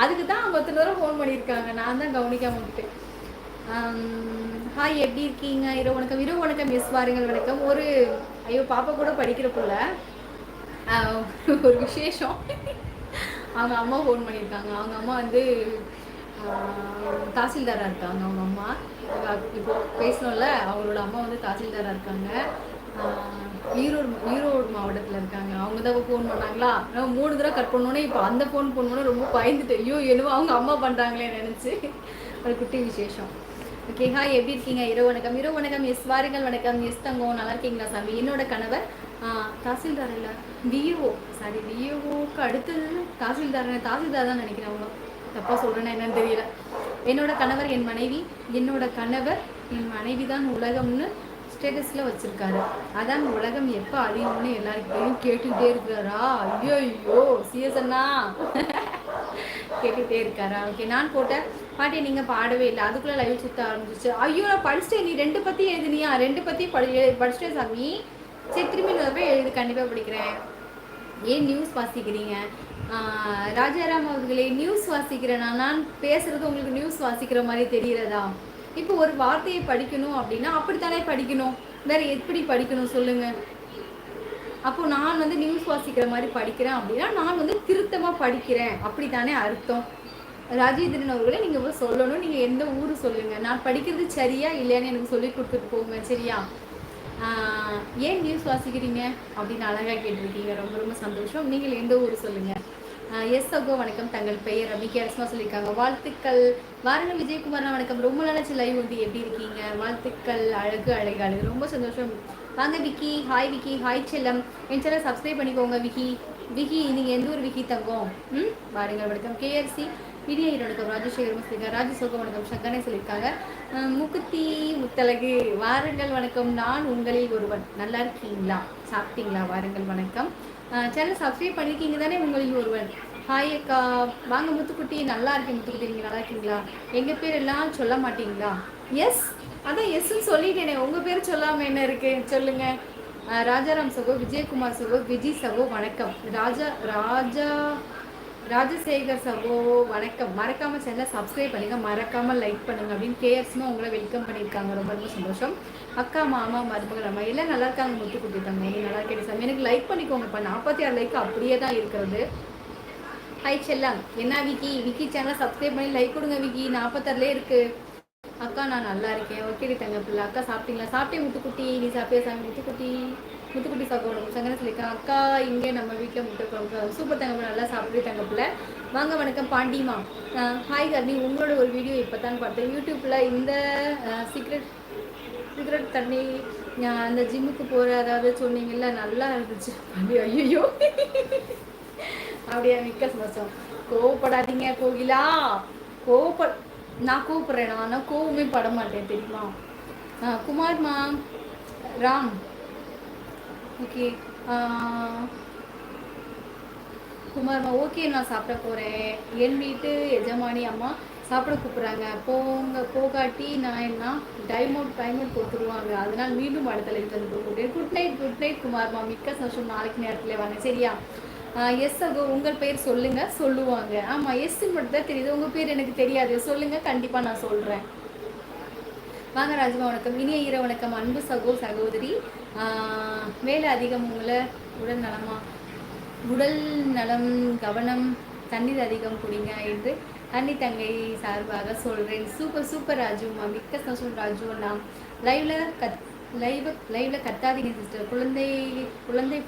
அதுக்கு தான் அவங்க ஒருத்தர் தடவை ஃபோன் பண்ணியிருக்காங்க, நான் தான் கவனிக்காம விட்டுட்டேன். ஹாய், எப்படி இருக்கீங்க? இரவு வணக்கம். இரவு வணக்கம் எஸ், வாருங்கள் வணக்கம். ஒரு ஐயோ பாப்பா கூட படிக்கிற புள்ள ஒரு விசேஷம். அவங்க அம்மா ஃபோன் பண்ணியிருக்காங்க. அவங்க அம்மா வந்து தாசில்தாராக இருக்காங்க. அவங்க அம்மா இப்போ பேசணும்ல, அவங்களோட அம்மா வந்து தாசில்தாராக இருக்காங்க. ஈரோடு மாவட்டத்தில் இருக்காங்க. அவங்க தான் ஃபோன் பண்ணாங்களா, 3 தடவை கட் பண்ணோன்னே இப்போ அந்த ஃபோன் பண்ணோன்னே ரொம்ப பயந்துட்டு, ஐயோ என்னவோ அவங்க அம்மா பண்ணுறாங்களே நினச்சி. ஒரு குட்டி விசேஷம். ஓகே, ஹாய், எப்படி இருக்கீங்க? இரவு வணக்கம். இரவு வணக்கம் எஸ், வாருங்கள் வணக்கம் எஸ் தங்கம். நல்லா இருக்கீங்களா சாமி? என்னோட கணவர் தாசில்தார் இல்லை, டிஓ, சாரி, டிஓவுக்கு அடுத்தது தாசில்தார் தான் நினைக்கிறேன். அவங்க தப்பாக சொல்கிறேன்னா என்னன்னு தெரியல. என்னோட கணவர் என் மனைவி, என்னோட கணவர் என் மனைவி தான் உலகம்னு ஸ்டேட்டஸில் வச்சுருக்காரு. அதான் உலகம் எப்போ அழியும்னு எல்லாருக்கிட்டையும் கேட்டுக்கிட்டே இருக்கிறாரா? ஐயோ ஐயோ, சிஎஸ்ண்ணா கேட்டுகிட்டே இருக்காரா? ஓகே, நான் போட்டேன் பாட்டி, நீங்கள் பாடவே இல்லை, அதுக்குள்ளே லைவ் சுற்ற ஆரம்பிச்சிச்சு. ஐயோ, நான் படிச்சிட்டேன். நீ 2 பற்றி எழுதுனியா? 2 பற்றி படிச்சிட்டேன் சாமி. சரி, திரும்பி நான் போய் எழுது, கண்டிப்பாக படிக்கிறேன். ஏன் நியூஸ் வாசிக்கிறீங்க? ராஜாராம் அவர்களே, நியூஸ் வாசிக்கிறேனா? நான் பேசுகிறது உங்களுக்கு நியூஸ் வாசிக்கிற மாதிரி தெரிகிறதா? இப்போ ஒரு வார்த்தையை படிக்கணும் அப்படின்னா அப்படித்தானே படிக்கணும், வேற எப்படி படிக்கணும் சொல்லுங்க? அப்போ நான் வந்து நியூஸ் வாசிக்கிற மாதிரி படிக்கிறேன் அப்படின்னா நான் வந்து திருத்தமாக படிக்கிறேன் அப்படித்தானே அர்த்தம். ராஜேந்திரன் அவர்களே, நீங்கள் சொல்லணும், நீங்கள் எந்த ஊர் சொல்லுங்கள், நான் படிக்கிறது சரியா இல்லையான்னு எனக்கு சொல்லி கொடுத்துட்டு போங்க, சரியா? ஏன் நியூஸ் வாசிக்கிறீங்க அப்படின்னு அழகாக கேட்டிருக்கீங்க, ரொம்ப ரொம்ப சந்தோஷம். நீங்கள் எந்த ஊர் சொல்லுங்கள். எஸ் சகோ, வணக்கம். தங்கள் பெயர் அபிகே அரசமா சொல்லியிருக்காங்க. வாழ்த்துக்கள். வாருங்கள் விஜயகுமார், வணக்கம். ரொம்ப நாளாச்சு லைவ் வந்து, எப்படி இருக்கீங்க? வாழ்த்துக்கள். அழகு அழகு அழகு, ரொம்ப சந்தோஷம். வாங்க விக்கி. ஹாய் விக்கி. ஹாய் செல்லம். என் சேனல் சப்ஸ்கிரைப் பண்ணிக்கோங்க விக்கி. விக்கி, நீங்கள் எந்த ஊர் விக்கி தங்கம்? வாருங்கள் வணக்கம். கேஆர்சி விடிய வணக்கம். ராஜசேகரமா சொல்லியிருக்காங்க. ராஜசோகம் வணக்கம். சங்கனே சொல்லியிருக்காங்க. முக்குத்தி முத்தலகு, வாருங்கள் வணக்கம். நான் உங்களில் ஒருவன். நல்லா இருக்கீங்களா? சாப்பிட்டீங்களா? வாருங்கள் வணக்கம். சேனல் சப்ஸ்கிரைப் பண்ணியிருக்கீங்க தானே? உங்களில் ஒருவன். ஹாய் அக்கா, வாங்க முத்துக்குட்டி. நல்லா இருக்கேன் முத்துக்குட்டி, நீங்கள் நல்லா இருக்கீங்களா? எங்கள் பேர் எல்லாம் சொல்ல மாட்டீங்களா? எஸ், அதான் எஸ்ன்னு சொல்லிட்டேனே, உங்கள் பேர் சொல்லாமல் என்ன இருக்குது சொல்லுங்கள். ராஜாராம் சகோ, விஜயகுமார் சகோ, விஜய் சகோ வணக்கம். ராஜசேகர் சகோ வணக்கம். மறக்காமல் சேனலை சப்ஸ்கிரைப் பண்ணுங்க, மறக்காமல் லைக் பண்ணுங்க அப்படின்னு கேஎஸ்மா உங்களை வெல்கம் பண்ணியிருக்காங்க. ரொம்ப ரொம்ப சந்தோஷம். அக்கா, மாமா, மருமகள், அம்மா எல்லாம் நல்லா இருக்காங்க. முத்து கொடுத்துட்டாங்க. நீங்கள் நல்லா இருக்கேன் சாமி. எனக்கு லைக் பண்ணிக்கோங்க. இப்போ 46 லைக் அப்படியே தான் இருக்கிறது. ஹை செல்லாம். என்ன விக்கி? விக்கி சேனலை சப்ஸ்கிரைப் பண்ணி லைக் கொடுங்க விக்கி. 46லே இருக்குது. அக்கா, நான் நல்லா இருக்கேன். ஓகே தங்க பிள்ளை. அக்கா சாப்பிட்டீங்களா? சாப்பிட்டேன் முத்துக்குட்டி. நீ சாப்பிட்டியா சாமி? முத்துக்குட்டி சாப்பிடணும். சங்கன சொல்லியிருக்கேன். அக்கா, இங்கே நம்ம வீட்டில் முட்டை குழம்பு. சூப்பர் தங்க பிள்ளை, நல்லா சாப்பிட்டு தங்க பிள்ளை. வாங்க வணக்கம். பாண்டிமா. ஹாய் கர்ணி, உங்களோட ஒரு வீடியோ இப்போ தான் பார்த்தேன் யூடியூப்பில். இந்த சிகரெட் தண்ணி அந்த ஜிம்முக்கு போகிற அதாவது சொன்னீங்கல்ல, நல்லா இருந்துச்சு. ஐயோ அப்படியா? மிக்க சந்தோஷம். கோவப்படாதீங்க கோகிலா. நான் கூப்பிட்றேன். நான் கோவமே பட மாட்டேன், தெரியுமா? குமார்மா, ராம். ஓகே குமார்மா, ஓகே, நான் சாப்பிட போகிறேன். என் வீட்டு எஜமானி அம்மா சாப்பிட கூப்பிட்றாங்க. போகாட்டி நான் என்ன டைமர் கொடுத்துருவாங்க. அதனால் மீண்டும் அடுத்த லைஃப் வந்து போகிறேன். குட் நைட் குமார்மா. மிக்க சந்தோஷம். நாளைக்கு நேரத்தில் வாங்க, சரியா? எஸ் அகோ, உங்கள் பேர் சொல்லுங்கள், சொல்லுவாங்க. ஆமாம், எஸ் மட்டும் தான் தெரியுது, உங்கள் பேர் எனக்கு தெரியாது. சொல்லுங்கள், கண்டிப்பாக நான் சொல்கிறேன். வாங்க ராஜ்மா, வணக்கம். இனிய இரவு வணக்கம். அன்பு சகோ, சகோதரி. வேலை அதிகம், உங்களை உடல் நலம் கவனம், தண்ணீர் அதிகம் குடிங்க என்று அண்ணி தங்கை சார்பாக சொல்கிறேன். சூப்பர் ராஜுமா. மிக்க சந்தோஷம் ராஜு. நான் லைவ்ல கத்தாதீங்க சிஸ்டர். குழந்தை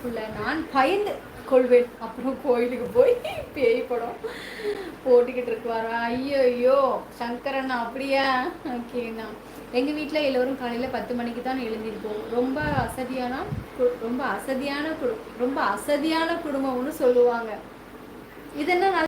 புள்ள நான் பயந்து கொள்வேன். அப்புறம் கோயிலுக்கு போய் பேய் படம் போட்டுக்கிட்டு இருக்குவாரா? ஐயோ சங்கரண்ணா, அப்படியா? ஓகேண்ணா. எங்கள் வீட்டில் எல்லோரும் காலையில் 10 மணிக்கு தான் எழுந்திருப்போம். ரொம்ப அசதியான குடும்பம்னு சொல்லுவாங்க. இதெல்லாம்